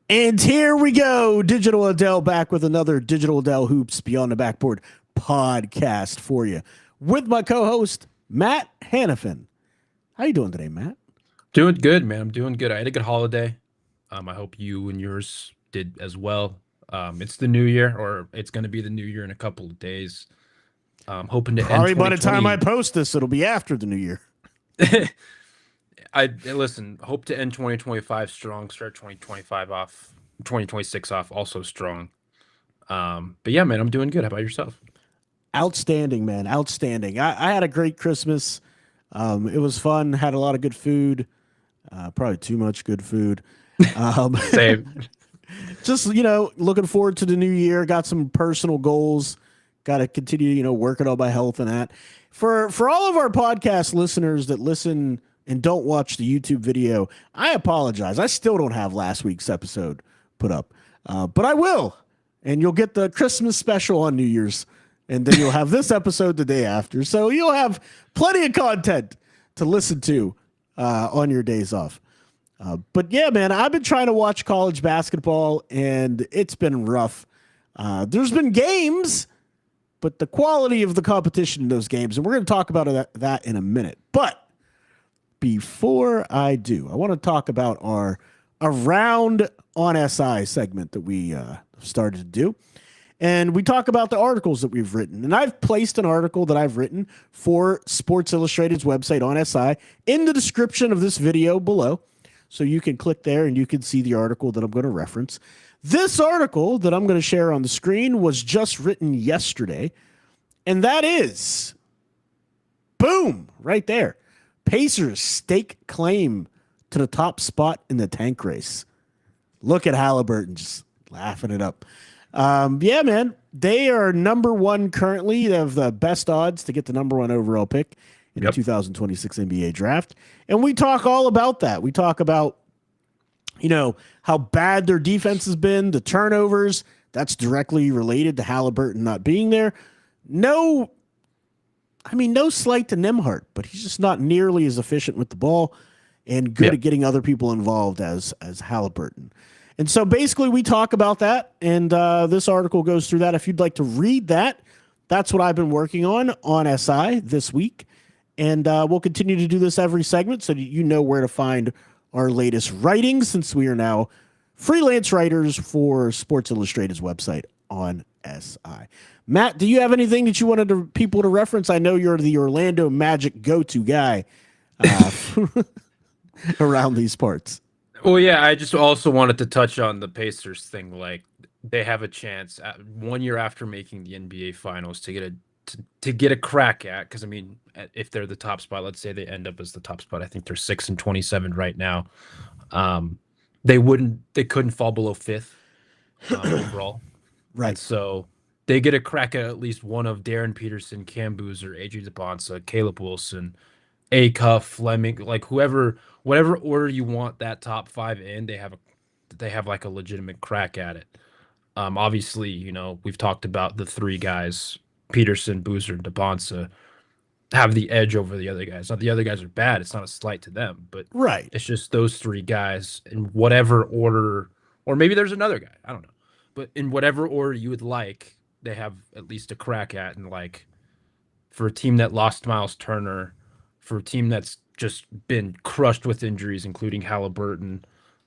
And here we go. Digital Adele back with another Digital Adele Hoops Beyond the Backboard podcast for you with my co-host, Matt Hanifan. How you doing today, Matt? Doing good, man. I'm doing good. I had a good holiday. I hope you and yours did as well. It's the new year, or it's going to be the new year in a couple of days. Hoping to end Probably by the time I 2020. post this, it'll be after the new year. Listen. Hope to end 2025 strong. Start 2025 off, 2026 off also strong. But yeah, man, I'm doing good. How about yourself? Outstanding, man. Outstanding. I had a great Christmas. It was fun. Had a lot of good food. Probably too much good food. Um, Same. just looking forward to the new year. Got some personal goals. Got to continue working on my health and that. For all of our podcast listeners that listen and don't watch the YouTube video, I apologize. I still don't have last week's episode put up, but I will, and you'll get the Christmas special on New Year's, and then you'll have this episode the day after. So you'll have plenty of content to listen to on your days off. But yeah, man, I've been trying to watch college basketball, and it's been rough. There's been games, but the quality of the competition in those games, and we're going to talk about that in a minute. But before I do, I want to talk about our Around OnSI segment that we started to do. And we talk about the articles that we've written. And I've placed an article that I've written for Sports Illustrated's website on SI in the description of this video below. So you can click there and you can see the article that I'm going to reference. This article that I'm going to share on the screen was just written yesterday. And that is, boom, right there. Pacers stake claim to the top spot in the tank race. Look at Halliburton just laughing it up. Yeah, man, they are number one currently. They have the best odds to get the number one overall pick in the 2026 NBA draft. And we talk all about that. We talk about, how bad their defense has been, the turnovers. That's directly related to Halliburton not being there. No slight to Nembhard, but he's just not nearly as efficient with the ball and good at getting other people involved as Halliburton. And so basically we talk about that, and this article goes through that. If you'd like to read that, that's what I've been working on SI this week. And we'll continue to do this every segment so that you know where to find our latest writings, since we are now freelance writers for Sports Illustrated's website on SI. Matt, do you have anything that you wanted people to reference? I know you're the Orlando Magic go-to guy around these parts. Well, yeah, I just also wanted to touch on the Pacers thing. Like, they have a chance 1 year after making the NBA Finals to get a crack at. Because I mean, if they're the top spot, let's say they end up as the top spot. I think they're 6-27 right now. They couldn't fall below fifth overall. Right. And so they get a crack at least one of Darren Peterson, Cam Boozer, Adrian DeBonsa, Caleb Wilson, A Cuff, Fleming, like whatever order you want that top five in, they have like a legitimate crack at it. Obviously, we've talked about the three guys, Peterson, Boozer, and DeBonsa, have the edge over the other guys. Not the other guys are bad. It's not a slight to them, but Right. it's just those three guys in whatever order, or maybe there's another guy. I don't know. But in whatever order you would like, they have at least a crack at. And like, for a team that lost Miles Turner, for a team that's just been crushed with injuries, including Halliburton.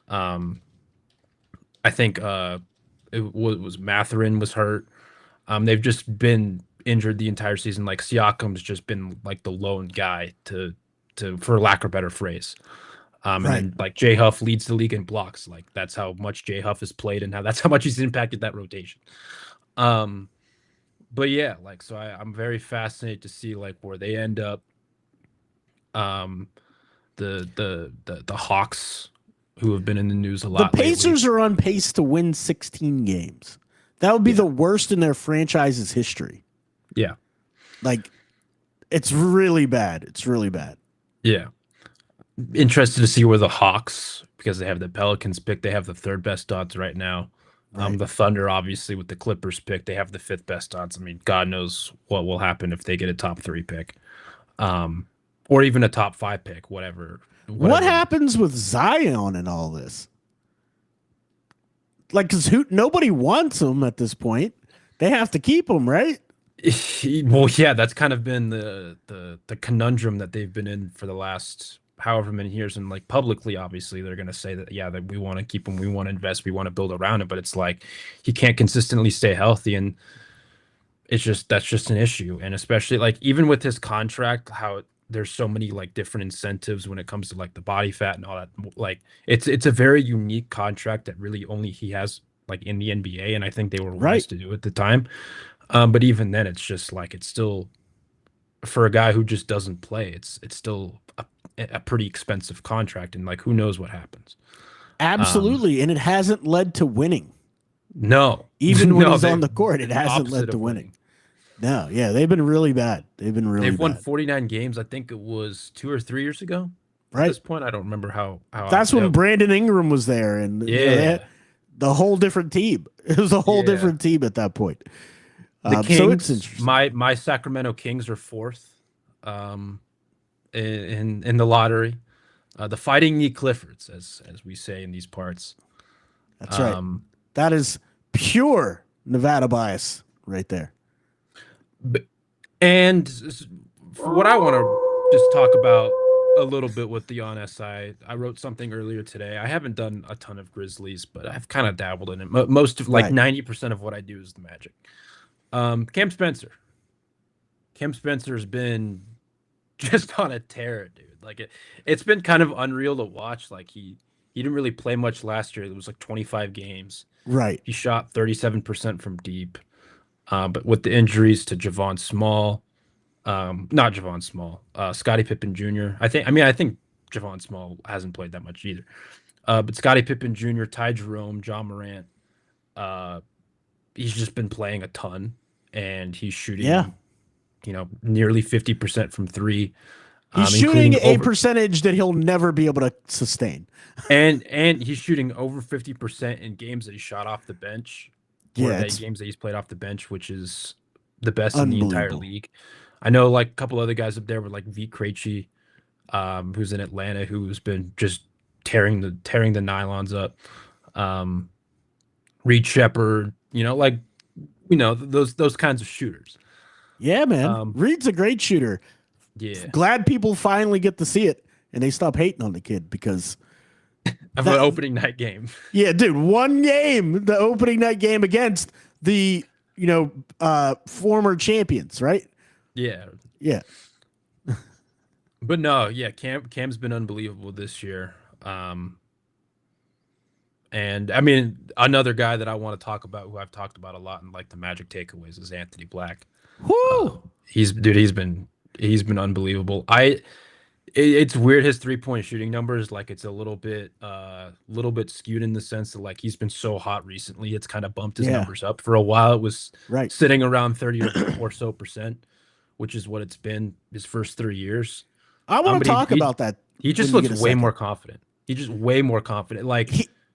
I think it was Matherin was hurt. They've just been injured the entire season. Like, Siakam's just been like the lone guy to for lack of a better phrase. And then like Jay Huff leads the league in blocks. Like, that's how much Jay Huff has played and that's how much he's impacted that rotation. But yeah, like, so I'm very fascinated to see like where they end up. The Hawks, who have been in the news a lot. The Pacers lately. are on pace to win 16 games. That would be the worst in their franchise's history. Yeah. Like, it's really bad. It's really bad. Yeah. Interested to see where the Hawks, because they have the Pelicans pick, they have the third best odds right now. Right. The Thunder, obviously, with the Clippers pick, they have the fifth best odds. I mean, God knows what will happen if they get a top 3 pick. Or even a top 5 pick, whatever. What happens with Zion and all this? Like, because nobody wants him at this point. They have to keep him, right? Well, yeah, that's kind of been the conundrum that they've been in for the last however many years, and like publicly, obviously, they're gonna say that yeah, that we want to keep him, we want to invest, we want to build around him, but it's like he can't consistently stay healthy, and it's just that's just an issue, and especially like even with his contract, how there's so many like different incentives when it comes to like the body fat and all that. Like it's a very unique contract that really only he has like in the NBA, and I think they were wise Right. to do at the time. But even then, it's just like it's still for a guy who just doesn't play. It's still a pretty expensive contract, and like who knows what happens. Um, Absolutely. And it hasn't led to winning. no, Even when no, he's they on the court, it the hasn't opposite led to of winning. winning. No, yeah, they've been really bad. They've been really They've won bad. 49 games. I think it was 2 or 3 years ago. At Right. this point, I don't remember how. That's when Brandon Ingram was there, and they had Yeah, the whole different team. It was a whole yeah. different team at that point. The So it's Kings, interesting. my Sacramento Kings are fourth, um, in the lottery. The Fighting Knee Cliffords, as we say in these parts. That's right. Um, That is pure Nevada bias right there. but, and for what I want to just talk about a little bit with the OnSI, I wrote something earlier today. I haven't done a ton of Grizzlies, but I've kind of dabbled in it. Most of like Right. 90% of what I do is the Magic. Cam Spencer. Cam Spencer's been just on a tear, dude. Like it's been kind of unreal to watch. Like he didn't really play much last year. It was like 25 games. Right. He shot 37% from deep. But with the injuries to Javon Small, not Javon Small, Scottie Pippen Jr. I think Javon Small hasn't played that much either. But Scottie Pippen Jr., Ty Jerome, John Morant, uh, he's just been playing a ton, and he's Yeah. shooting, nearly 50% from three, He's shooting including a over percentage that he'll never be able to sustain. and he's shooting over 50% in games that he shot off the bench, or Yeah, that it's games that he's played off the bench, which is the best in the entire unbelievable. league. I know like a couple other guys up there were like V Krejci, who's in Atlanta, who's been just tearing the nylons up. Um, Reed Shepard, those kinds of shooters. Yeah, man. Um, Reed's a great shooter. yeah, Glad people finally get to see it and they stop hating on the kid because of an that opening night game. yeah, dude, one game, the opening night game against the, former champions, right? Yeah, Yeah. but no, yeah, Cam's been unbelievable this year. And I mean, another guy that I want to talk about, who I've talked about a lot in like the Magic takeaways, is Anthony Black. Whoo. He's been unbelievable. It's weird, his 3-point shooting numbers, like it's a little bit skewed in the sense that like he's been so hot recently, it's kind of bumped his Yeah. numbers up. For a while it was Right. sitting around 30 or so percent, which is what it's been his first 3 years. I want But to talk about that he just when you looks get a way second. more confident. He's just way more confident. Like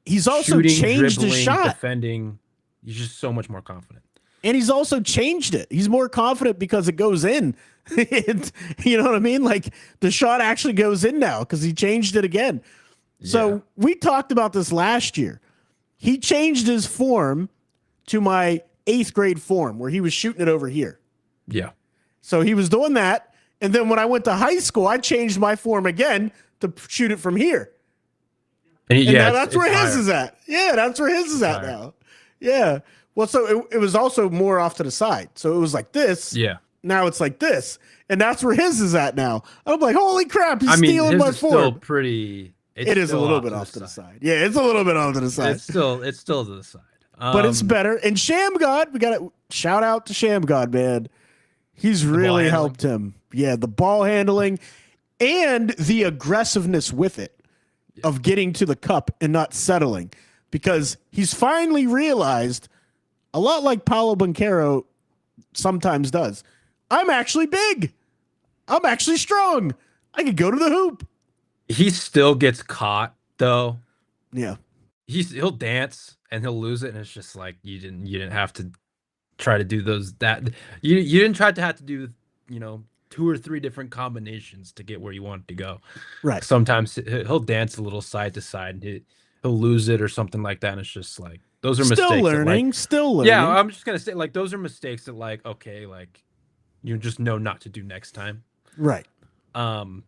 He's also shooting, changed his dribbling, shot. defending. He's just so much more confident. And he's also changed it. He's more confident because it goes in. You know what I mean? Like the shot actually goes in now because he changed it again. So Yeah. we talked about this last year. He changed his form to my 8th grade form where he was shooting it over here. Yeah. So he was doing that. And then when I went to high school, I changed my form again to shoot it from here. And And yeah, now it's- that's where it's his higher. is at. Yeah, that's where his is at higher. now. Yeah. Well, so it was also more off to the side. So it was like this. Yeah. Now it's like this. And that's where his is at now. I'm like, holy crap, he's I mean, stealing his my is still form. pretty. It's It is a still little bit off to the side. Yeah, it's a little bit off to the side. It's still to the side. But it's better. And Sham God, we got to shout out to Sham God, man. He's really handling. helped him. Yeah, the ball handling and the aggressiveness with it of getting to the cup and not settling because he's finally realized, a lot like Paolo Banchero sometimes does, I'm actually big. I'm actually strong. I could go to the hoop. He still gets caught though. Yeah. He'll dance and he'll lose it, and it's just like you didn't have to try to do you didn't try to have to do 2 or 3 different combinations to get where you wanted to go. Right. Sometimes he'll dance a little side to side, and he'll lose it or something like that. And it's just like those are Still mistakes. learning, still learning. Yeah, I'm just gonna say like those are mistakes that like okay, like you just know not to do next time. Right. Um,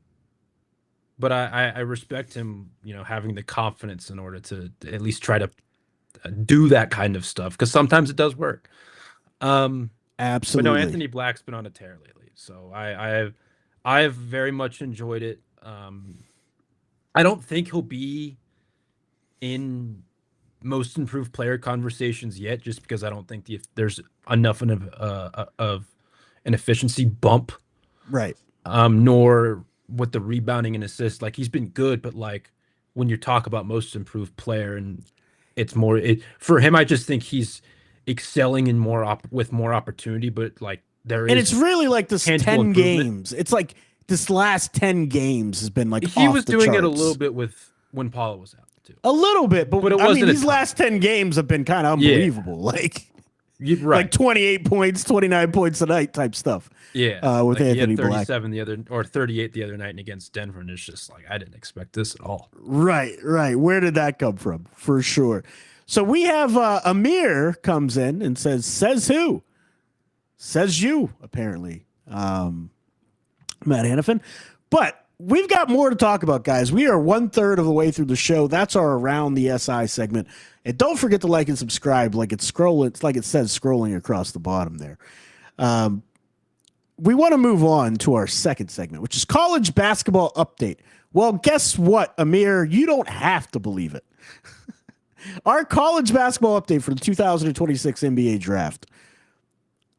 but I respect him, having the confidence in order to at least try to do that kind of stuff because sometimes it does work. But no, Absolutely. Anthony Black's been on a tear lately, so I've very much enjoyed it. I don't think he'll be in most improved player conversations yet, just because I don't think there's enough of an efficiency bump, Right. nor with the rebounding and assists. Like he's been good, but like when you talk about most improved player, and it's more for him, I just think he's excelling in with more opportunity, but like there And is it's really like this tangible 10 improvement. games. It's like this last 10 games has been like He off was the doing it a charts. little bit with when Paula was out too, A little bit, but but it I wasn't mean, a these ton. last 10 games have been kind of Yeah. unbelievable. Like, Right. like 28 points, 29 points a night type stuff. Yeah, With like he Anthony had Black. 37 the other or 38 the other night and against Denver, and it's just like I didn't expect this at all. Right. Where did that come from? For sure. So we have Amir comes in and says who? Says you, apparently. Matt Hanifan. But we've got more to talk about, guys. We are 1/3 of the way through the show. That's our Around the SI segment. And don't forget to like and subscribe. It's like it says scrolling across the bottom there. We want to move on to our second segment, which is college basketball update. Well, guess what, Amir? You don't have to believe it. Our college basketball update for the 2026 NBA draft.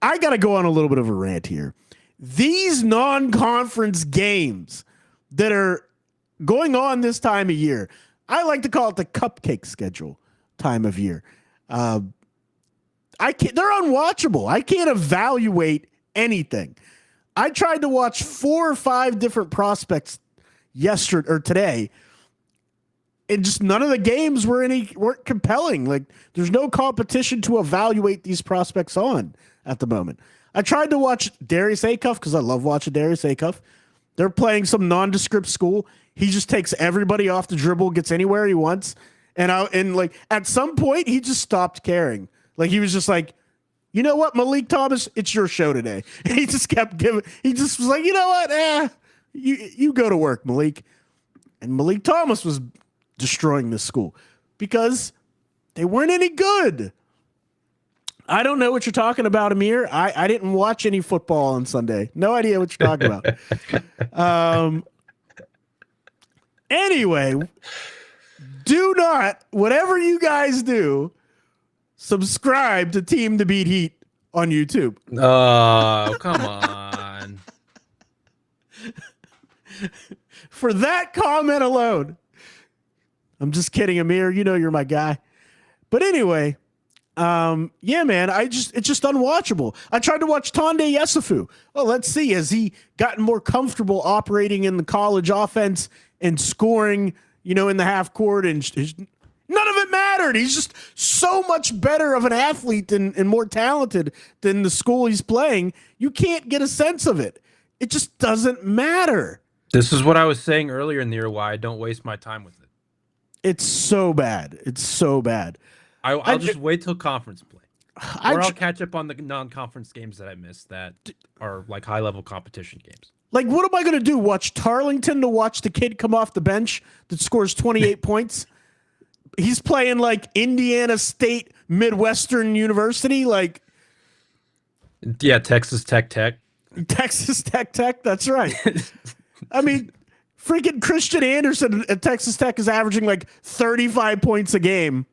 I got to go on a little bit of a rant here. These non-conference games that are going on this time of year, I like to call it the cupcake schedule time of year. They're unwatchable. I can't evaluate anything. I tried to watch 4 or 5 different prospects yesterday or today, and just none of the games weren't compelling. Like there's no competition to evaluate these prospects on at the moment. I tried to watch Darius Acuff because I love watching Darius Acuff. They're playing some nondescript school. He just takes everybody off the dribble, gets anywhere he wants, and like at some point he just stopped caring. Like he was just like, you know what, Malik Thomas, it's your show today. And he just kept giving. He just was like, you know what, you go to work, Malik. And Malik Thomas was destroying this school because they weren't any good. I don't know what you're talking about, Amir. I didn't watch any football on Sunday. No idea what you're talking about. Anyway, do not, whatever you guys do, subscribe to Team to Beat Heat on YouTube. Oh, come on. For that comment alone. I'm just kidding, Amir. You know you're my guy. But anyway, yeah, man, it's just unwatchable. I tried to watch Tonde Yesufu. Well, let's see. Has he gotten more comfortable operating in the college offense and scoring, in the half court? And none of it mattered. He's just so much better of an athlete and more talented than the school he's playing. You can't get a sense of it. It just doesn't matter. This is what I was saying earlier in the year, why I don't waste my time with it. It's so bad. It's so bad. I'll just wait till conference play. Or I'll catch up on the non-conference games that I missed that are like high-level competition games. Like, what am I going to do? Watch Tarleton to watch the kid come off the bench that scores 28 points? He's playing like Indiana State Midwestern University. Like, yeah, Texas Tech. Texas Tech. That's right. I mean, freaking Christian Anderson at Texas Tech is averaging like 35 points a game.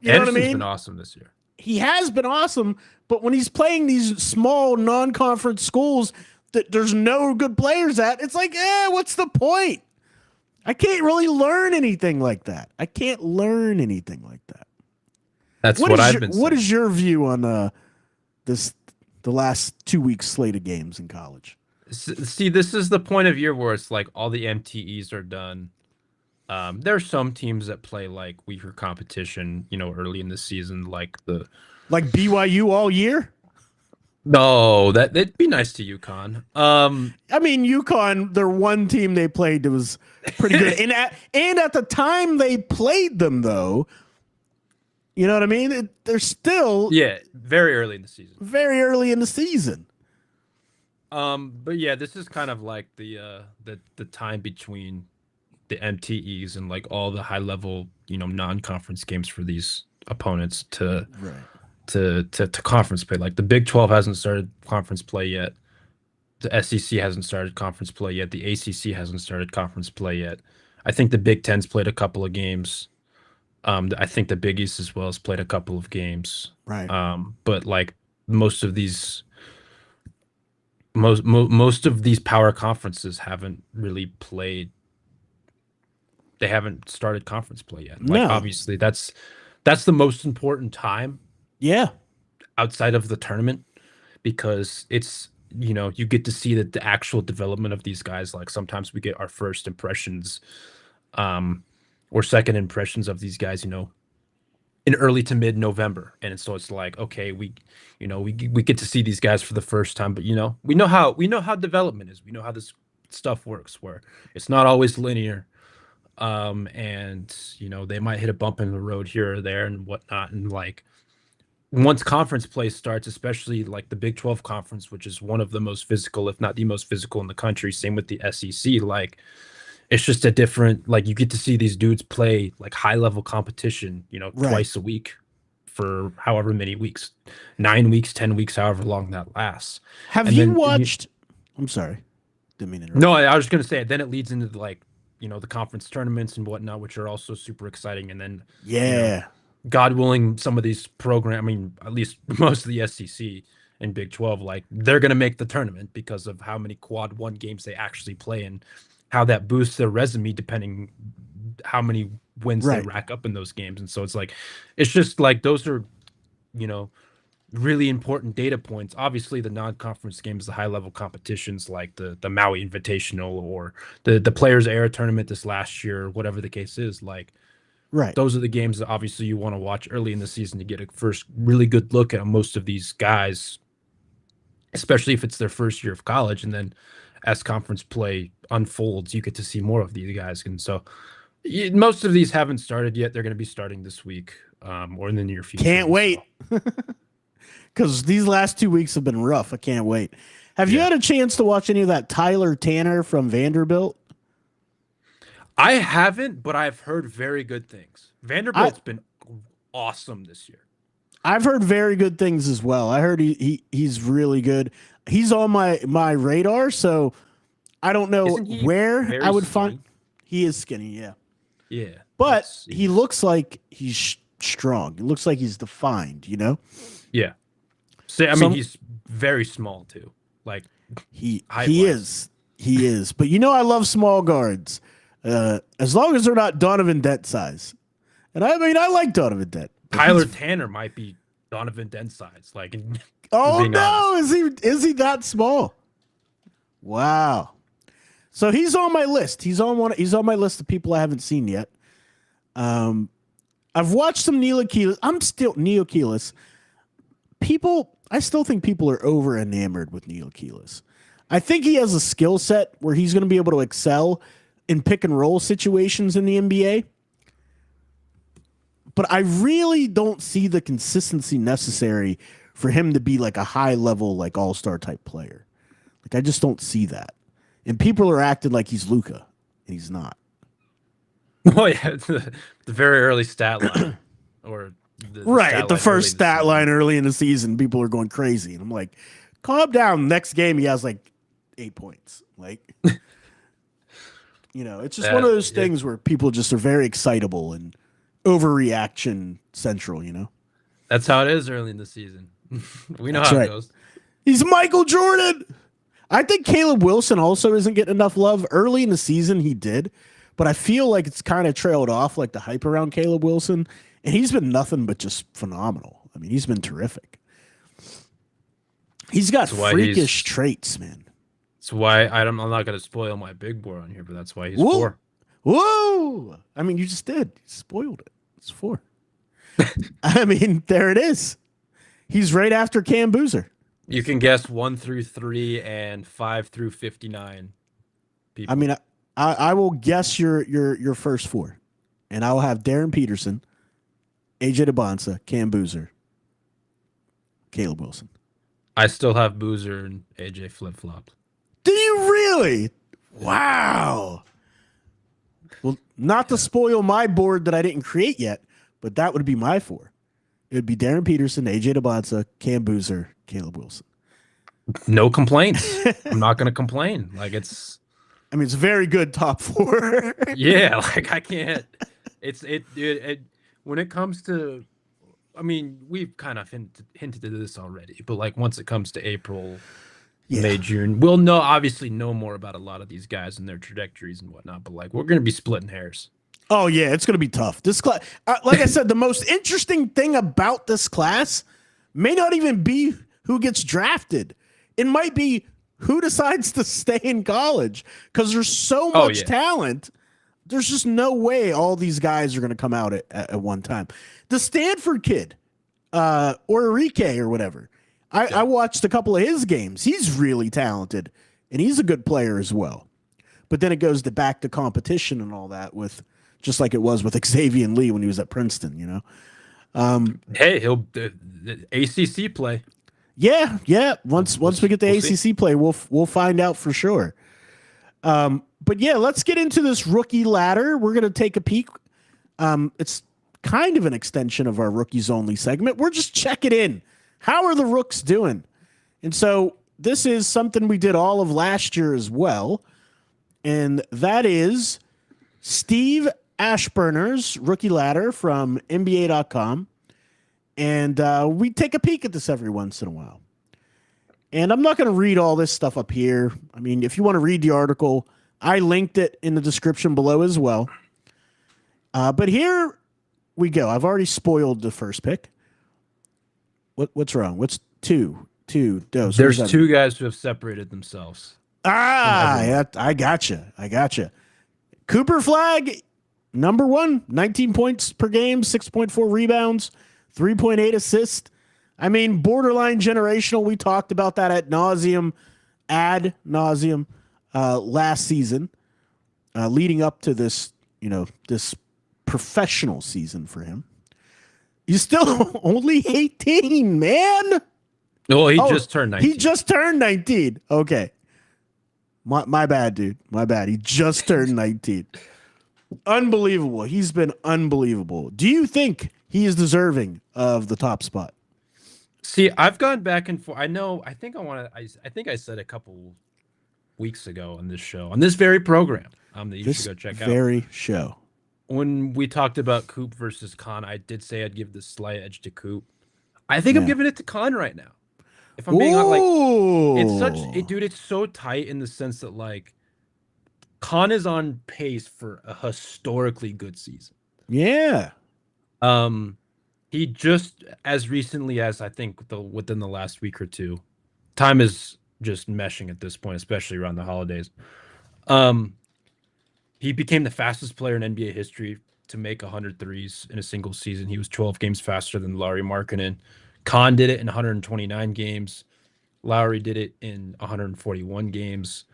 You know what I mean? He's been awesome this year. He has been awesome, but when he's playing these small non-conference schools that there's no good players at, it's like, what's the point? I can't really learn anything like that. That's what I've been saying. What is your view on the last 2 weeks slate of games in college? See, this is the point of year where it's like all the MTEs are done. There are some teams that play like weaker competition, early in the season, like BYU all year. No, that'd be nice to UConn. I mean, UConn, their one team they played that was pretty good, and at the time they played them, though, you know what I mean? They're still Yeah, very early in the season. very early in the season. But yeah, this is kind of like the time between the MTEs and like all the high level, non-conference games for these opponents to Right. to conference play. Like the Big 12 hasn't started conference play yet. The SEC hasn't started conference play yet. The ACC hasn't started conference play yet. I think the Big Ten's played a couple of games. I think the Big East as well has played a couple of games. Right. But like most of these most of these power conferences haven't really played. They haven't started conference play yet. Like No. obviously that's the most important time Yeah. outside of the tournament because it's you get to see the actual development of these guys. Like sometimes we get our first impressions um or second impressions of these guys in early to mid November, and so it's like okay, we get to see these guys for the first time, but we know how development is. We know how this stuff works, where it's not always linear. And they might hit a bump in the road here or there and whatnot, and like once conference play starts, especially like the Big 12 conference, which is one of the most physical, if not the most physical in the country, same with the SEC, like it's just a different, like you get to see these dudes play like high level competition, Right. twice a week for however many weeks, 9 weeks, 10 weeks, however long that lasts. Have And you then, watched? I'm sorry. Didn't mean to interrupt. no, I was just going to say, then it leads into like, the conference tournaments and whatnot, which are also super exciting. And then, you know, Yeah. God willing, some of these programming, at least most of the SEC and Big 12, like they're going to make the tournament because of how many quad one games they actually play and how that boosts their resume depending how many wins they Right. rack up in those games. And so it's like, it's just like those are, you know, really important data points. Obviously, the non-conference games, the high-level competitions like the Maui Invitational or the Players Era tournament this last year, whatever the case is, like Right. those are the games that obviously you want to watch early in the season to get a first really good look at most of these guys, especially if it's their first year of college. And then as conference play unfolds, you get to see more of these guys. And so most of these haven't started yet. They're going to be starting this week or in the near future. Can't And wait so, because these last 2 weeks have been rough. I can't wait. Have you yeah. had a chance to watch any of that Tyler Tanner from Vanderbilt? I haven't, but I've heard very good things. I Vanderbilt's been awesome this year. I've heard very good things as well. I heard he's really good. He's on my radar, so I don't know Isn't he where I very would find. skinny? He is skinny, yeah, Yeah, but that's he looks like he's strong. It looks like he's defined. yeah. So I mean, Some he's very small too, like height he wise. is he is. But I love small guards, as long as they're not Donovan Dent size. And I mean, I like Donovan Dent, but Tyler he's. Tanner might be Donovan Dent size. Like, for Oh being honest, no, is he that small? Wow. So he's on my list. He's on my list of people I haven't seen yet. Um, I've watched some Neil Achilles. I'm still Neil Achilles. I still think people are over enamored with Neil Achilles. I think he has a skill set where he's going to be able to excel in pick and roll situations in the NBA. But I really don't see the consistency necessary for him to be like a high level, like all-star type player. Like I just don't see that. And people are acting like he's Luca, and he's not. oh yeah, the very early stat line or the Right. stat The line early first in the stat season. line early in the season, people are going crazy. And I'm like, calm down. Next game, he has like 8 points. Like, it's just one of those Yeah, things where people just are very excitable and overreaction central. that's how it is early in the season. We know That's how it right. goes. He's Michael Jordan. I think Caleb Wilson also isn't getting enough love. Early in the season, he did, but I feel like it's kind of trailed off, like the hype around Caleb Wilson, and he's been nothing but just phenomenal. I mean, he's been terrific. He's got That's why freakish he's. traits, man. That's why I'm not gonna spoil my big boy on here, but that's why he's Whoa, 4. whoa! I mean, you just did. You spoiled it. It's 4. I mean, there it is. He's right after Cam Boozer. You can guess 1 through 3 and 5 through 59 I people. mean, I will guess your first four, and I will have Darren Peterson, AJ DeBonsa, Cam Boozer, Caleb Wilson. I still have Boozer and AJ flip-flopped. Do you really? Wow. Well, not to Yeah. spoil my board that I didn't create yet, but that would be my four. It would be Darren Peterson, AJ DeBonsa, Cam Boozer, Caleb Wilson. No complaints. I'm not going to complain. Like it's I mean, it's a very good top four. yeah, like I can't it when it comes to I mean, we've kind of hinted at this already, but like once it comes to April, Yeah. May, June, we'll obviously know more about a lot of these guys and their trajectories and whatnot, but like we're going to be splitting hairs. Oh yeah, it's going to be tough. This class, like I said, the most interesting thing about this class may not even be who gets drafted. It might be who decides to stay in college because there's so Oh, much yeah. talent. There's just no way all these guys are going to come out at one time. The Stanford kid, or Enrique or whatever, I watched a couple of his games. He's really talented, and he's a good player as well. But then it goes to back to competition and all that with just like it was with Xavier Lee when he was at Princeton, you know? Hey, he'll the ACC play. Yeah. Once we get the we'll ACC see. play, we'll find out for sure. But yeah, let's get into this rookie ladder. We're gonna take a peek. It's kind of an extension of our rookies only segment. We're just checking in. How are the rooks doing? And so this is something we did all of last year as well, and that is Steve Ashburner's rookie ladder from NBA.com. And we take a peek at this every once in a while. And I'm not going to read all this stuff up here. I mean, if you want to read the article, I linked it in the description below as well. But here we go. I've already spoiled the first pick. What's wrong? What's two? Dose. There's two guys who have separated themselves. Yeah, I gotcha. Cooper Flag, number 1, 19 points per game, 6.4 rebounds, 3.8 assists. I mean, borderline generational. We talked about that ad nauseum last season, leading up to this, this professional season for him. He's still only 18, man. Oh, he just turned 19. He just turned 19. Okay. My bad, dude. My bad. He just turned 19. Unbelievable. He's been unbelievable. Do you think he is deserving of the top spot? See, I've gone back and forth. I think I said a couple weeks ago on this show, on this very program, that you should go check out. Very show. When we talked about Coop versus Khan, I did say I'd give the slight edge to Coop. I think I'm giving it to Khan right now. If I'm being honest, like, it's so tight in the sense that like Khan is on pace for a historically good season. Yeah. He just as recently as I think within the last week or two, time is just meshing at this point, especially around the holidays. He became the fastest player in NBA history to make 100 threes in a single season. He was 12 games faster than Lauri Markkanen. Khan did it in 129 games. Lowry did it in 141 games.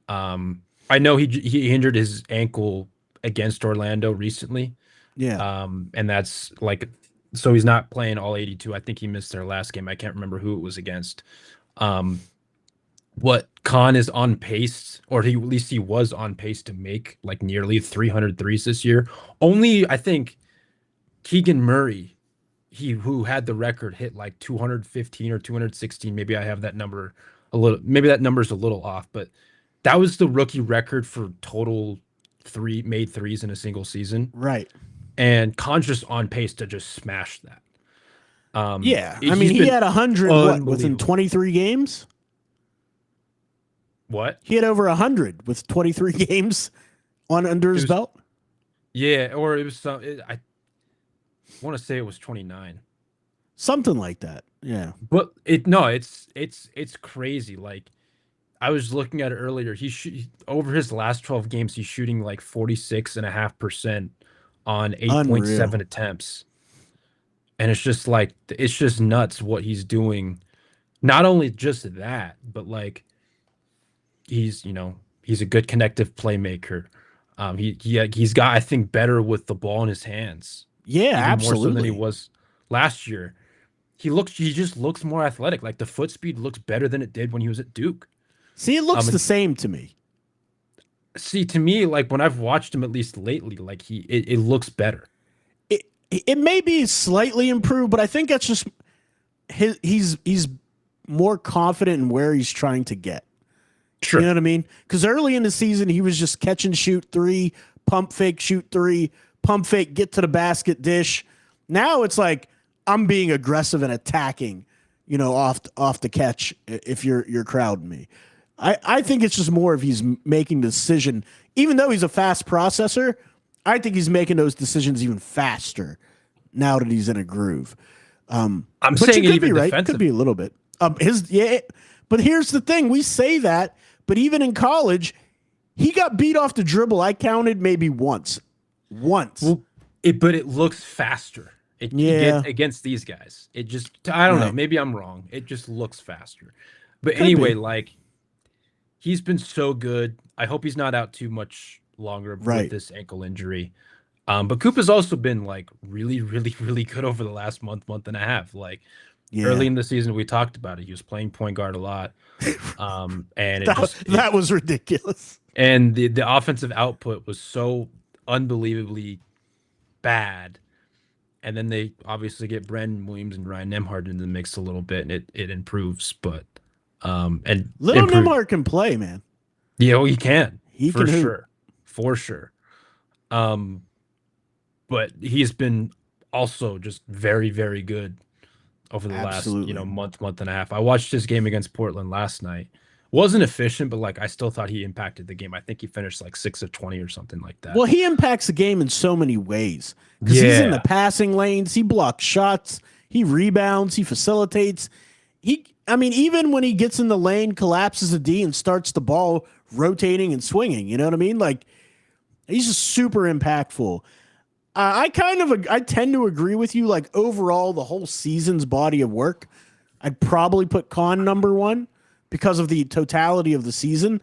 I know he injured his ankle against Orlando recently. Yeah. And that's like, so he's not playing all 82. I think he missed their last game. I can't remember who it was against. What Khan is on pace, or at least he was on pace to make like nearly 300 threes this year. Only I think Keegan Murray, who had the record, hit like 215 or 216. Maybe I have that number maybe that number's a little off, but that was the rookie record for total made threes in a single season. Right. And Khan's just on pace to just smash that. Yeah. I mean, he had 100 within 23 games. What? He had over 100 with 23 games under his belt. Yeah, or it was I want to say it was 29. Something like that. Yeah. But it's crazy. Like I was looking at it earlier. Over his last 12 games, he's shooting like 46.5% on 8.7 attempts. And it's just nuts what he's doing not only just that, but like he's a good connective playmaker. He's got, I think, better with the ball in his hands, Yeah, even more so than he absolutely. was last year. He just looks more athletic. Like the foot speed looks better than it did when he was at Duke. See, it looks the And same to me. see, to me, like when I've watched him at least lately, like it looks better. It may be slightly improved, but I think that's just he's more confident in where he's trying to get. You know Sure. what I mean? Because early in the season, he was just catch and shoot three, pump fake, shoot three, pump fake, get to the basket, dish. Now it's like I'm being aggressive and attacking, off the catch if you're crowding me. I think it's just more if he's making the decision, even though he's a fast processor. I think he's making those decisions even faster now that he's in a groove. I'm But you saying it could be even right. Could be a defensively. little bit. But here's the thing: we say that, but even in college, he got beat off the dribble. I counted maybe once. Once. Well, but it looks faster. It get Yeah. against these guys. It just, I don't know. Right. Maybe I'm wrong. It just looks faster. But Could anyway, be. like he's been so good. I hope he's not out too much longer with Right. this ankle injury. But Coop has also been like really, really, really good over the last month and a half. Like early Yeah. in the season, we talked about it. He was playing point guard a lot. And it That just it, that was ridiculous. and the offensive output was so unbelievably bad. And then they obviously get Brandon Williams and Ryan Nemhard in the mix a little bit, and it improves. But and Little improve. Nimar can play, man. Yeah, well, he can He for can hoop. sure, for sure. Um, but he's been also just very, very good over the last, Absolutely. month and a half. I watched his game against Portland last night. Wasn't efficient, but like I still thought he impacted the game. I think he finished like 6 of 20 or something like that. Well, he impacts the game in so many ways because he's in the Yeah. passing lanes. He blocks shots. He rebounds. He facilitates. I mean, even when he gets in the lane, collapses the D and starts the ball rotating and swinging. You know what I mean? Like he's just super impactful. I tend to agree with you. Like overall, the whole season's body of work, I'd probably put Khan number one because of the totality of the season.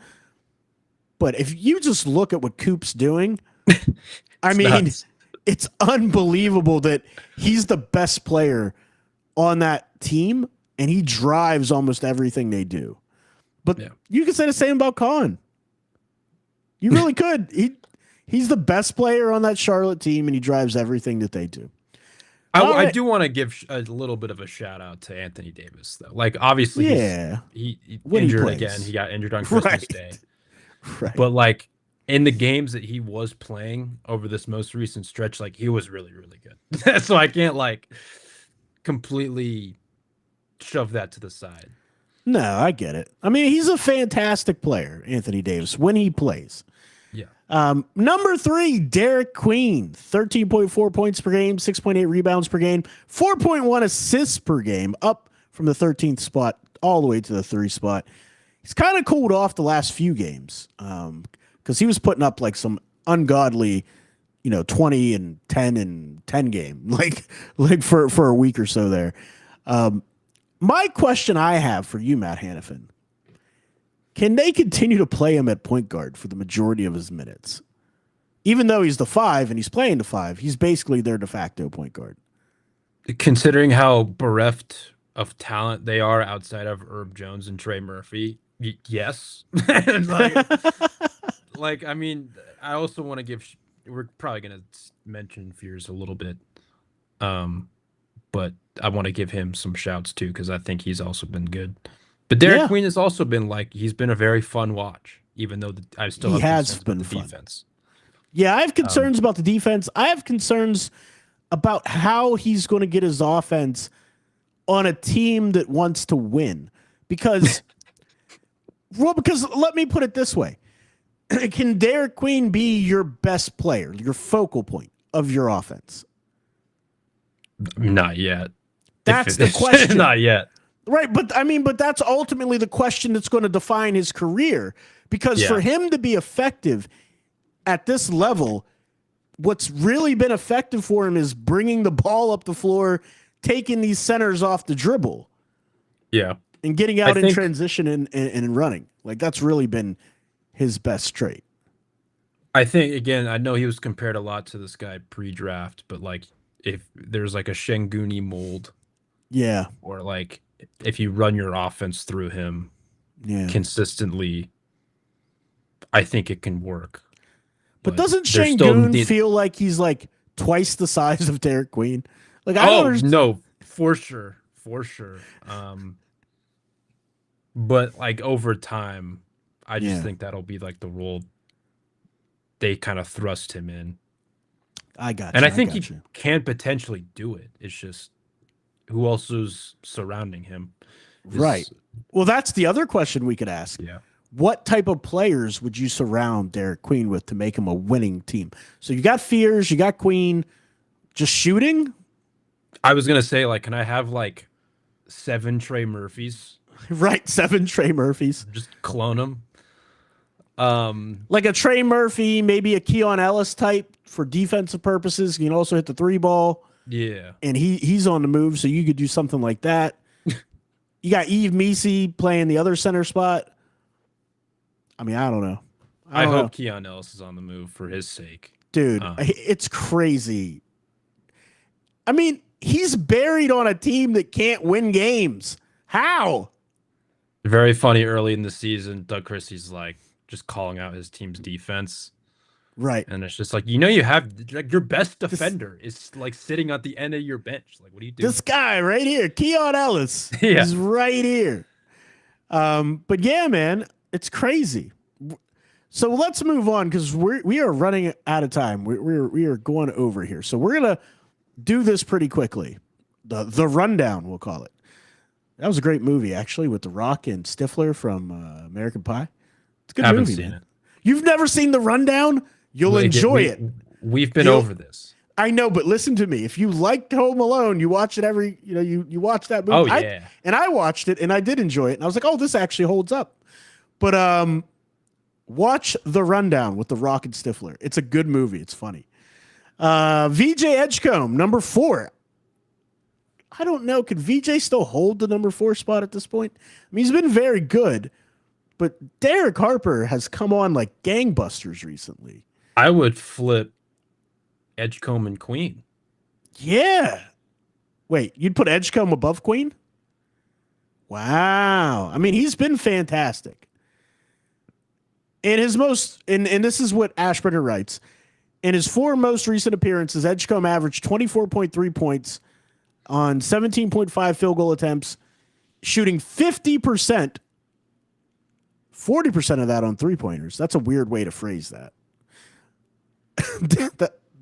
But if you just look at what Coop's doing, I It's mean, nuts. it's unbelievable that he's the best player on that team and he drives almost everything they do. But Yeah. you can say the same about Khan. You really could. He's the best player on that Charlotte team and he drives everything that they do. All I right. do want to give a little bit of a shout out to Anthony Davis, though. Like, obviously, Yeah. he When he injured plays. again. He got injured on Christmas Right. Day. Right. But like in the games that he was playing over this most recent stretch, like he was really, really good. So I can't like completely shove that to the side. No, I get it. I mean, he's a fantastic player, Anthony Davis, when he plays. Yeah. Number 3, Derek Queen, 13.4 points per game, 6.8 rebounds per game, 4.1 assists per game, up from the 13th spot all the way to the 3 spot. He's kind of cooled off the last few games because he was putting up like some ungodly, 20 and 10 and 10 game, like for a week or so there. My question I have for you, Matt Hanifan, can they continue to play him at point guard for the majority of his minutes? Even though he's the 5 and he's playing the 5, he's basically their de facto point guard. Considering how bereft of talent they are outside of Herb Jones and Trey Murphy, yes. like, I mean, I also want to give. We're probably gonna mention Fears a little bit, but I want to give him some shouts too because I think he's also been good. But Derek Yeah. Queen has also been like he's been a very fun watch, even though I still He have has concerns been about the fun. defense. Yeah, I have concerns about the defense. I have concerns about how he's going to get his offense on a team that wants to win. Because let me put it this way. Can Derek Queen be your best player, your focal point of your offense? Not yet. That's the question. Not yet. Right, but that's ultimately the question that's going to define his career. Because Yeah. for him to be effective at this level, what's really been effective for him is bringing the ball up the floor, taking these centers off the dribble. Yeah. and getting I out in think transition and running. Like that's really been his best trait. I think again, I know he was compared a lot to this guy pre-draft, but like if there's like a Şenguni mold, Yeah. or like if you run your offense through him Yeah. consistently, I think it can work. But But doesn't there's still Şengün feel like he's like twice the size of Derek Queen? Like I don't oh understand. no, for sure, for sure. But like over time, I just Yeah. think that'll be like the role they kind of thrust him in. I got And you. I I think got he you. can potentially do it. It's just who else is surrounding him Right. is Well, that's the other question we could ask. yeah. What type of players would you surround Derek Queen with to make him a winning team? So you got Fears, you got Queen, just shooting? I was gonna say, like, can I have like 7 Trey Murphys? Right, 7 Trey Murphys. Just clone them. Like a Trey Murphy, maybe a Keon Ellis type for defensive purposes. You can also hit the 3 ball. Yeah. And he's on the move, so you could do something like that. You got Yves Missi playing the other center spot. I mean, I don't know. I don't hope know. Keon Ellis is on the move for his sake. Dude, it's crazy. I mean, he's buried on a team that can't win games. How? Very funny early in the season. Doug Christie's like just calling out his team's defense. Right. And it's just like, you have like your best defender is like sitting at the end of your bench. Like, what do you do? This guy right here, Keon Ellis, Yeah. is right here. But yeah, man, it's crazy. So let's move on because we are running out of time. We are going over here. So we're gonna do this pretty quickly. The rundown, we'll call it. That was a great movie, actually, with The Rock and Stifler from American Pie. It's a good Haven't movie, seen man. it. You've never seen The Rundown? You'll enjoy it. We've been over this. I know, but listen to me. If you liked Home Alone, you watch it you watch that movie. Oh, yeah. I watched it and I did enjoy it. And I was like, oh, this actually holds up. But watch The Rundown with The Rock and Stifler. It's a good movie. It's funny. VJ Edgecombe, number 4. I don't know. Could VJ still hold the number 4 spot at this point? I mean, he's been very good, but Derek Harper has come on like gangbusters recently. I would flip Edgecombe and Queen. Yeah. Wait, you'd put Edgecombe above Queen? Wow. I mean, he's been fantastic. In his most, and this is what Ashburner writes, in his 4 most recent appearances, Edgecombe averaged 24.3 points on 17.5 field goal attempts, shooting 50%, 40% of that on 3-pointers. That's a weird way to phrase that.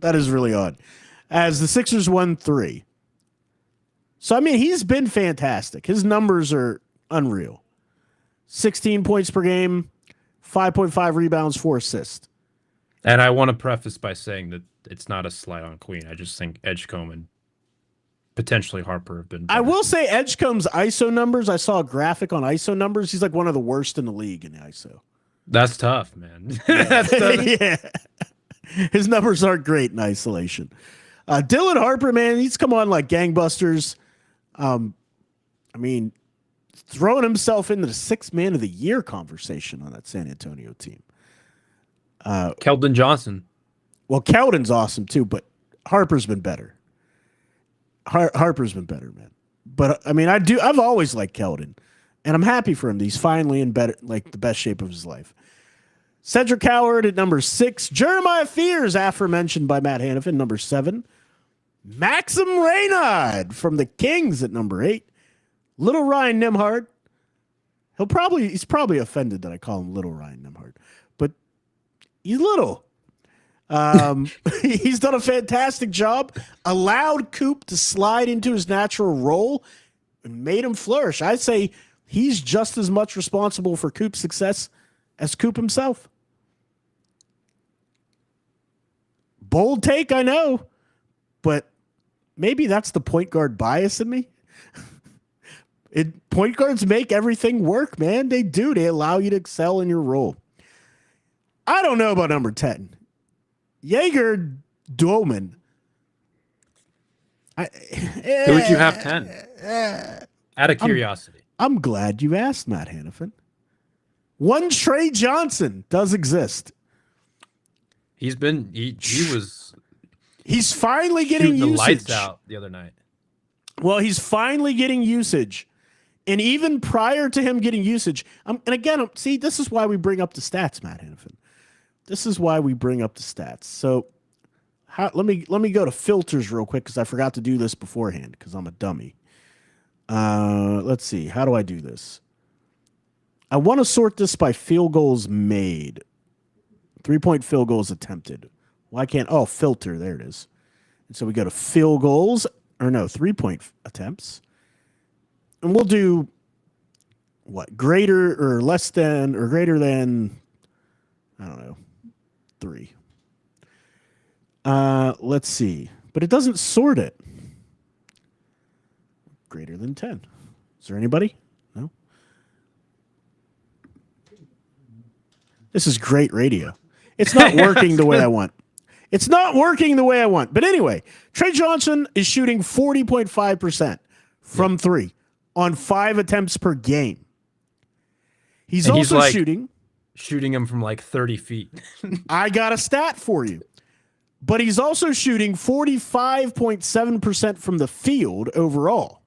That is really odd. As the Sixers won 3. So, I mean, he's been fantastic. His numbers are unreal. 16 points per game, 5.5 rebounds, 4 assists. And I want to preface by saying that it's not a slight on Queen. I just think Edgecombe and potentially Harper have been better. I will say Edgecombe's ISO numbers, I saw a graphic on ISO numbers. He's like one of the worst in the league in ISO. That's tough, man. Yeah. That's tough. Yeah. His numbers aren't great in isolation. Dylan Harper, man, he's come on like gangbusters. I mean, throwing himself into the 6th man of the year conversation on that San Antonio team. Keldon Johnson. Well, Keldon's awesome too, but Harper's been better. Harper's been better, man. But I mean, I've always liked Keldon, and I'm happy for him. He's finally in better, like the best shape of his life. Cedric Howard at number 6. Jeremiah Fears, aforementioned by Matt Hanifan, number 7. Maxim Reynaud from the Kings at number 8. Little Ryan Nembhard. He's probably offended that I call him Little Ryan Nembhard, but he's little. He's done a fantastic job. Allowed Coop to slide into his natural role and made him flourish. I'd say he's just as much responsible for Coop's success as Coop himself. Bold take, I know, but maybe that's the point guard bias in me. Point guards make everything work, man. They do. They allow you to excel in your role. I don't know about number 10. Jaeger Dolman. Who would you have 10? Out of curiosity. I'm glad you asked, Matt Hanifan. One Trey Johnson does exist. He was He's finally getting shooting the lights usage. out the other night. Well, he's finally getting usage. And even prior to him getting usage, and again, see, this is why we bring up the stats, Matt Hanifan. This is why we bring up the stats. So let me go to filters real quick because I forgot to do this beforehand because I'm a dummy. Let's see. How do I do this? I want to sort this by field goals made. 3-point field goals attempted. Why can't... Oh, filter. There it is. And so we go to field goals. Or no, 3-point attempts. And we'll do... What? Greater or less than... Or greater than... I don't know. 3. Let's see. But it doesn't sort it. Greater than 10. Is there anybody? No? This is great radio. It's not working the way I want. It's not working the way I want. But anyway, Trey Johnson is shooting 40.5% from 3 on 5 attempts per game. He's also shooting him from like 30 feet. I got a stat for you. But he's also shooting 45.7% from the field overall.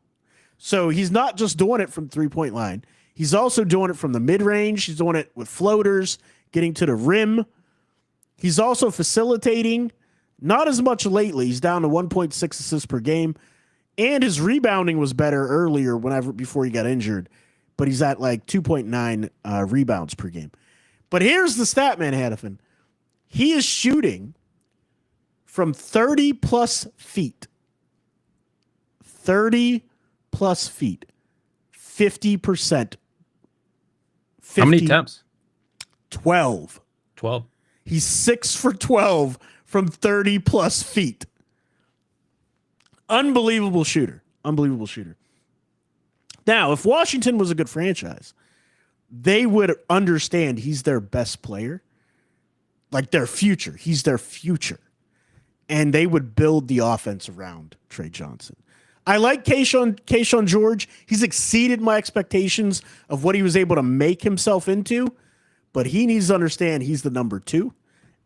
So he's not just doing it from 3-point line. He's also doing it from the mid-range. He's doing it with floaters, getting to the rim. He's also facilitating. Not as much lately. He's down to 1.6 assists per game. And his rebounding was better earlier before he got injured. But he's at like 2.9 rebounds per game. But here's the stat, man, Hanifan. He is shooting from 30-plus feet. 30-plus feet. 50%. How many attempts? 12. 12. He's 6 for 12 from 30-plus feet. Unbelievable shooter. Unbelievable shooter. Now, if Washington was a good franchise, they would understand he's their best player. Like their future. He's their future. And they would build the offense around Trey Johnson. I like Keyshawn George. He's exceeded my expectations of what he was able to make himself into. But he needs to understand he's the number 2.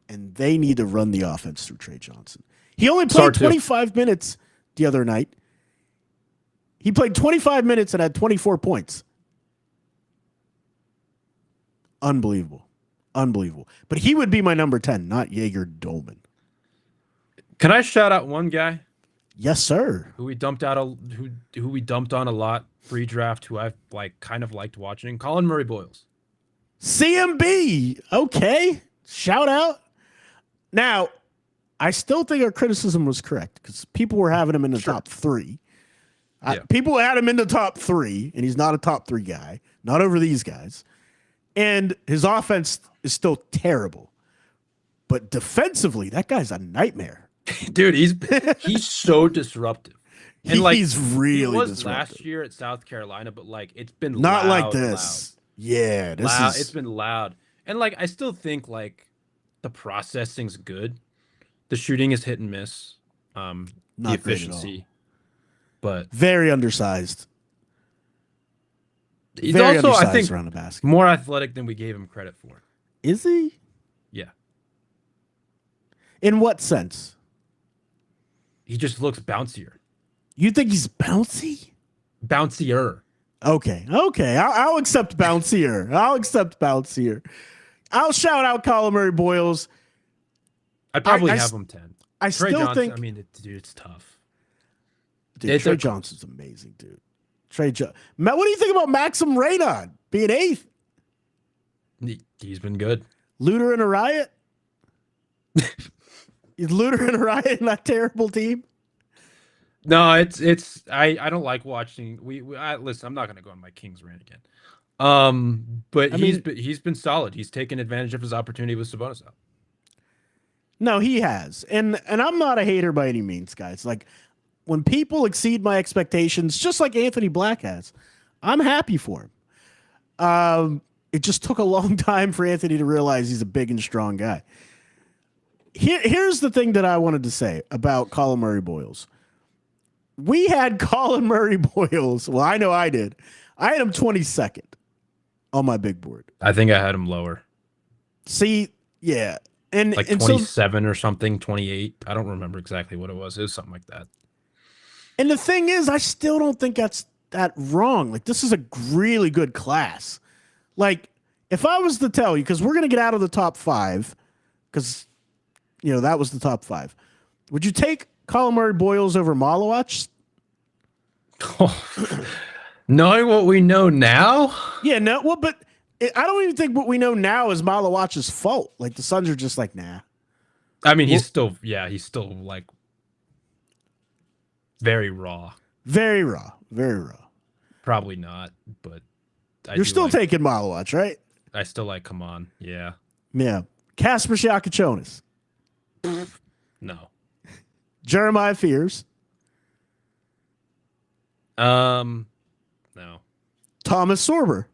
And they need to run the offense through Trey Johnson. He only played 25 minutes the other night. He played 25 minutes and had 24 points. Unbelievable. Unbelievable. But he would be my number 10, not Jaeger Dolman. Can I shout out one guy? Yes, sir. Who we dumped on a lot pre-draft, who I've kind of liked watching? Colin Murray Boyles. CMB. Okay. Shout out. Now, I still think our criticism was correct because people were having him in the top 3. People had him in the top 3, and he's not a top 3 guy. Not over these guys. And his offense is still terrible. But defensively, that guy's a nightmare. Dude, he's so disruptive. And he's really he was disruptive. Last year at South Carolina, but it's been not loud, like this. Loud. Yeah, It's been loud. And I still think the processing's good. The shooting is hit and miss. Not the efficiency. But very undersized. He's also, I think, around the basket. More athletic than we gave him credit for. Is he? Yeah. In what sense? He just looks bouncier. You think he's bouncy? Bouncier. Okay. I'll accept bouncier. I'll shout out Colin Murray Boyles. I'd probably have him 10. I Trey still Johnson, think. I mean, dude, it's tough. Dude, Trey Johnson's amazing, dude. Matt, what do you think about Maxim Raynon being 8th? He's been good. Looter in a riot? Is Looter in a riot in that terrible team? No, it's I don't like watching. Listen, I'm not gonna go on my Kings rant again. But he's been solid. He's taken advantage of his opportunity with Sabonis out. No, he has, and I'm not a hater by any means, guys. When people exceed my expectations, just like Anthony Black has, I'm happy for him. It just took a long time for Anthony to realize he's a big and strong guy. Here's the thing that I wanted to say about Colin Murray Boyles. We had Colin Murray Boyles. Well, I know I did. I had him 22nd on my big board. I think I had him lower. See, yeah. And like and 27 or something, 28. I don't remember exactly what it was. It was something like that. And the thing is, I still don't think that's that wrong. Like, this is a really good class. Like, if I was to tell you, because we're going to get out of the top 5, because, that was the top 5. Would you take Colin Murray Boyles over Malawach? Knowing what we know now? Yeah, no. Well, but I don't even think what we know now is Malawach's fault. Like, the Suns are just like, nah. I mean, he's still like very raw. Very raw. Very raw. Probably not, but you're still taking Malawach, right? I still like, come on. Yeah. Yeah. Kasper Siakachonis. No. Jeremiah Fears. No. Thomas Sorber.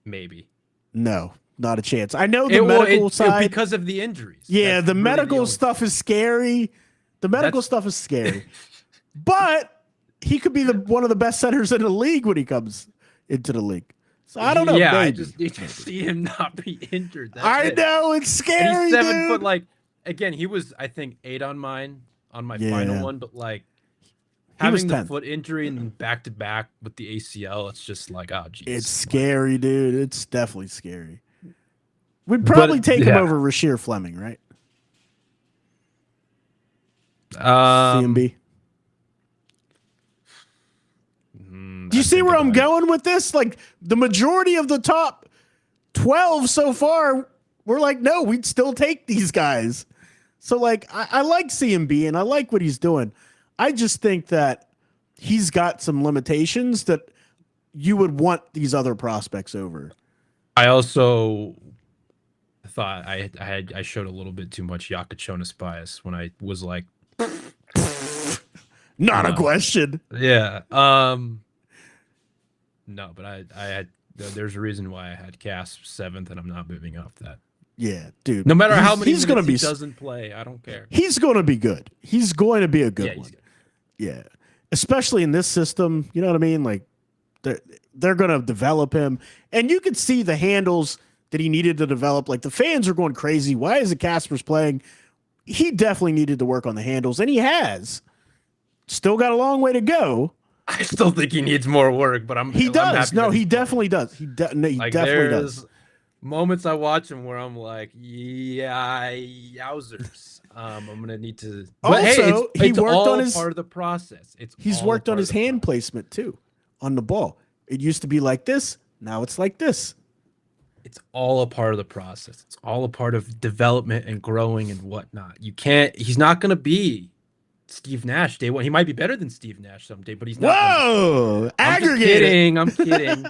Maybe. No, not a chance. I know the medical side. Because of the injuries. Yeah, That's the really medical stuff is scary. The medical stuff is scary. But he could be one of the best centers in the league when he comes into the league. So I don't know. Yeah, maybe. I just need to see him not be injured. I know, it's scary. And he's 7 dude. foot. Like, again, he was, I think, 8 on my final one, but like having the foot injury and then back to back with the ACL, it's just like, oh geez. It's scary, dude. It's definitely scary. We'd probably take him over Rasheer Fleming, right? CMB. Do you see where I'm going with this? Like, the majority of the top 12 so far, we're like, no, we'd still take these guys. So, like, I like CMB and I like what he's doing. I just think that he's got some limitations that you would want these other prospects over. I also thought I showed a little bit too much Yakachonis bias when I was like, not a question. Yeah. No, but I had there's a reason why I had Cass 7th, and I'm not moving off that. Yeah, dude. No matter how many minutes he doesn't play, I don't care. He's going to be good. He's going to be a good one. Yeah, especially in this system. You know what I mean? Like, they're going to develop him, and you could see the handles that he needed to develop. Like, the fans are going crazy. Why isn't Kasper's playing? He definitely needed to work on the handles, and he has. Still got a long way to go. I still think he needs more work, but he does. No, he definitely does. He definitely does. Moments I watch him where I'm like, yeah, yowzers. I'm gonna need to. But also, hey, he worked on his part of the process. He's worked on his hand placement too on the ball. It used to be like this. Now it's like this. It's all a part of the process. It's all a part of development and growing and whatnot. You can't. He's not gonna be Steve Nash day one. He might be better than Steve Nash someday, but he's not. Whoa, aggregating. I'm kidding.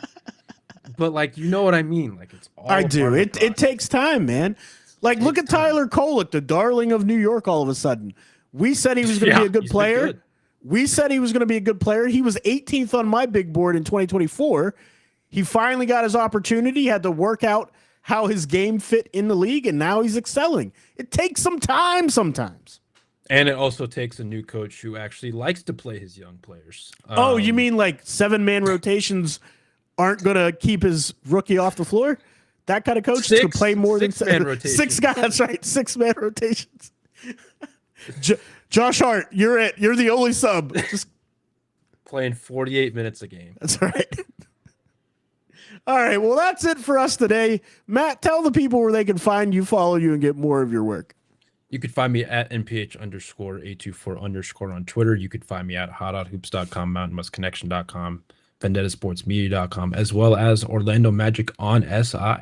But like, you know what I mean? Like, it's all. I do. It takes time, man. Like, look at Tyler Kolek, the darling of New York. All of a sudden, we said he was going to be a good player. We said he was going to be a good player. He was 18th on my big board in 2024. He finally got his opportunity. He had to work out how his game fit in the league, and now he's excelling. It takes some time sometimes. And it also takes a new coach who actually likes to play his young players. Oh, you mean like 7-man rotations aren't going to keep his rookie off the floor? That kind of coach to play more than 6-man rotations. 6 guys, right? 6-man rotations. Josh Hart, you're it. You're the only sub. Just playing 48 minutes a game. That's right. All right. Well, that's it for us today. Matt, tell the people where they can find you, follow you, and get more of your work. You could find me at NPH_824_ on Twitter. You could find me at hothoops.com, mountainwestconnection.com, vendettasportsmedia.com, as well as Orlando Magic on SI.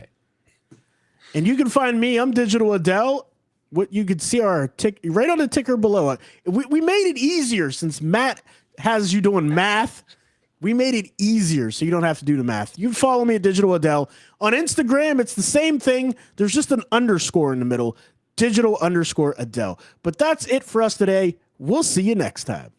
And you can find me, I'm Digital Adel. What you could see our tick right on the ticker below. We made it easier since Matt has you doing math. We made it easier so you don't have to do the math. You can follow me at Digital Adel. On Instagram, it's the same thing. There's just an underscore in the middle. Digital_Adel. But that's it for us today. We'll see you next time.